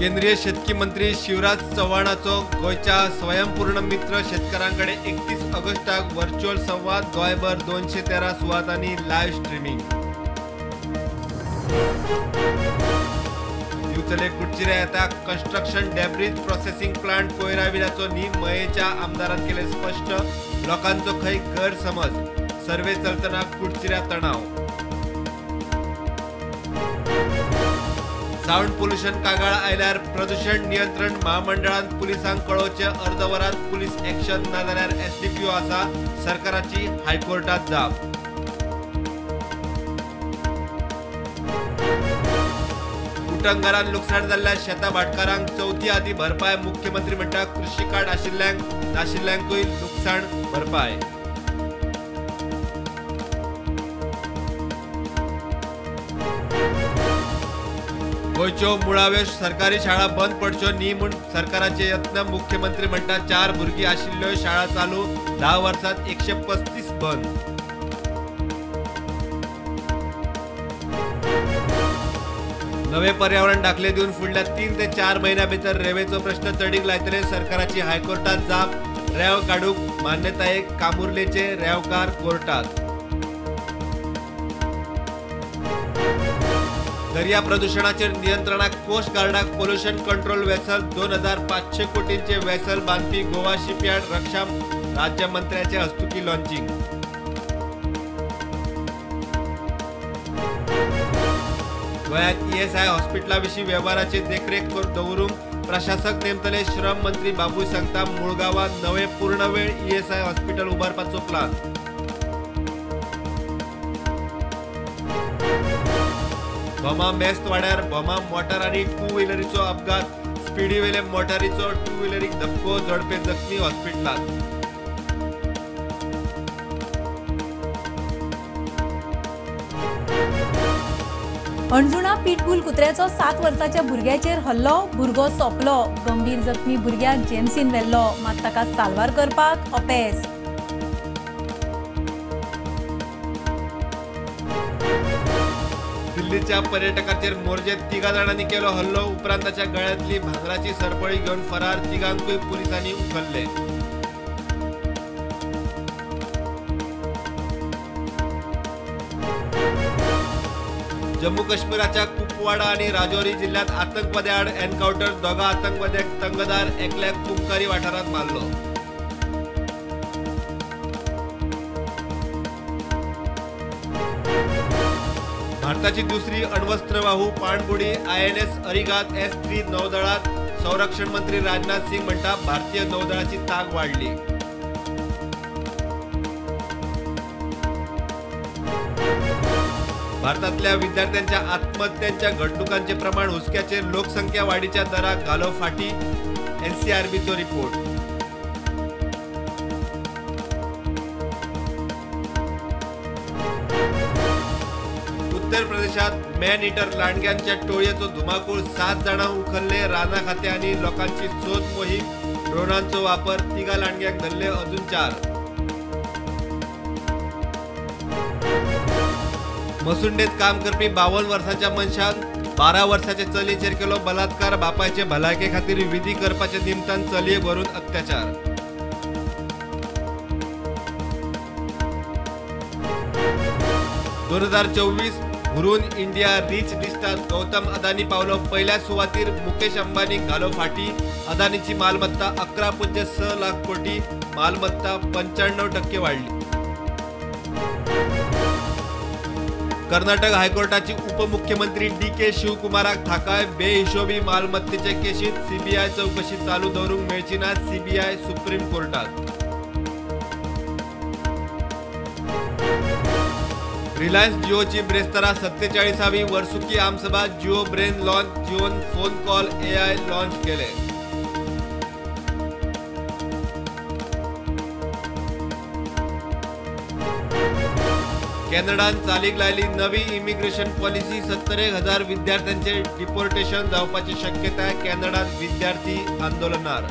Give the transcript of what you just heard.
केंद्रीय शेतकी मंत्री शिवराज चव्हाणाचो गोयच्या स्वयंपूर्ण मित्र शेतकऱ्यांकडे 31 ऑगस्टाक व्हर्च्युअल संवाद गोयभर 213 सुवातांनी लाईव्ह स्ट्रीमिंग। दिवचले कुडचिरे येता कन्स्ट्रक्शन डेब्रिज प्रोसेसिंग प्लांट कोयराविलाचो न्ही मयेच्या आमदारान केले स्पष्ट। लोकांचो खंय गैरसमज सर्वे चलतना कुडचिऱ्या तणाव। साउंड पोल्यूशन कागाळ आयल्यार प्रदूषण नियंत्रण महामंडळान पुलिसांक कळोवचे अर्धवरात पुलीस एक्शन ना जाल्यार एसडीपीओ आसा सरकाराची हायकोर्टात जाप। उटंगरान लुकसाण जाल्ल्या शेता भाटकारांक चौथी आदी भरपाय मुख्यमंत्री म्हणटा कृषी कार्ड आशिल्ल्यांक नाशिल्ल्यांकूय लुकसाण भरपाय। गोयच्यो मुळाव्यो सरकारी शाळा बंद पडच्यो न्ही म्हूण सरकाराचे यत्न। मुख्यमंत्री म्हणटा 4 भुरगीं आशिल्ल्यो शाळा चालू 10 वर्सांत 135 बंद। नवे पर्यावरण दाखले दिवन फुडल्या 3 ते 4 महिन्यां भितर रेवेचो प्रश्न चडीक लायतले सरकाराची हायकोर्टात जाप। रेंव काडूंक मान्यतायेक कामुर्लेचे रेंवकार कोर्टात। दर्या प्रदूषणाचेर नियंत्रणाक कोस्ट गार्डाक पोल्यूशन कंट्रोल वेसल 2500 कोटींचे वेसल बांधपी गोवा शिपयार्ड रक्षा राज्य मंत्र्याचे हस्तुकी लॉन्चिंग। गोंयांत ईएसआय हॉस्पिटला विशीं वेव्हाराची देखरेख दवरूंक प्रशासक नेमतले। श्रम मंत्री बाबूय सांगता मुळगांवांत नवे पूर्णवेळ ईएसआय हॉस्पिटल उबारपाचो प्लान। भोमा मेस्त वाड्यार भोमा मोटार आनी 2 व्हिलरीचो अपघात। स्पिडी वेले मोटारीचो 2 व्हिलरीक धक्को जोडपे जखमी हॉस्पिटलात। अणजुणा पिटबुल कुत्र्याचो 7 वर्साच्या भुरग्याचेर हल्लो, भुरगो सोंपलो। गंभीर जखमी भुरग्याक जेमसीन व्हेल्लो, मात ताका साल्वार करपाक अपेस। दिल्लीच्या पर्यटकाचेर मोर्जेत 3 जाणांनी केलो हल्लो, उपरांत ताच्या गळ्यांतली भांगराची सरपळी घेवन फरार। 3गांकूय पुलिसांनी उखल्ले। जम्मू काश्मीराच्या कुपवाडा आणि राजौरी जिल्ह्यात आतंकवादी आड एन्काउंटर। दोघा आतंकवाद्यांक तंगधार एकल्याक कुमकारी वाठारात मारलो। भारताची दुसरी अण्वस्त्रवाहू पाणबुडी INS अरिगात S3 नौदळात। संरक्षण मंत्री राजनाथ सिंग म्हणटा भारतीय नौदळाची ताक वाढली। भारतातल्या विद्यार्थ्यांच्या आत्महत्यांच्या घडणुकांचे प्रमाण हुसक्याचे लोकसंख्या वाढीच्या दराक घालो फाटी। NCRBचो रिपोर्ट। उत्तर प्रदेशात मॅन इटर लांडग्यांच्या टोळयेचो धुमाकूळ। 7 जाणां उखल्ले। राना खाते आणि लोकांची सोद मोहीम, ड्रोनांचो वापर। 3 लांडग्यांक धरले, अजून 4। मसुंडेत काम करपी 52 वर्सांच्या मनशान 12 वर्साच्या चलयेचेर केलो बलात्कार। बापायचे भलायके खातीर विधी करपाच्या निमतान चलये भरून अत्याचार। दोन 2024 हुरून इंडिया रिच लिस्टात गौतम अदानी पावलो पहिल्या सुवातीर। मुकेश अंबानी घालो फाटी। अदानीची मालमत्ता 11.6 लाख कोटी, मालमत्ता 95% वाढली। कर्नाटक हायकोर्टाची उपमुख्यमंत्री DK शिवकुमाराक थाकाय। बेहिशोबी मालमत्तेचे केशीत CBI चौकशी चालू दवरूंक मेळची ना। CBI सुप्रीम कोर्टात। रिलायन्स जिओची ब्रेस्तारा 47वी वर्सुकी आमसभा। Jio brain launch, Jeon phone call AI launch केले। कॅनडान चालीक लायली नवी इमिग्रेशन पॉलिसी। 70,000 विद्यार्थ्यांचे डिपोर्टेशन जावपाची शक्यताय। कॅनडात विद्यार्थी आंदोलनार।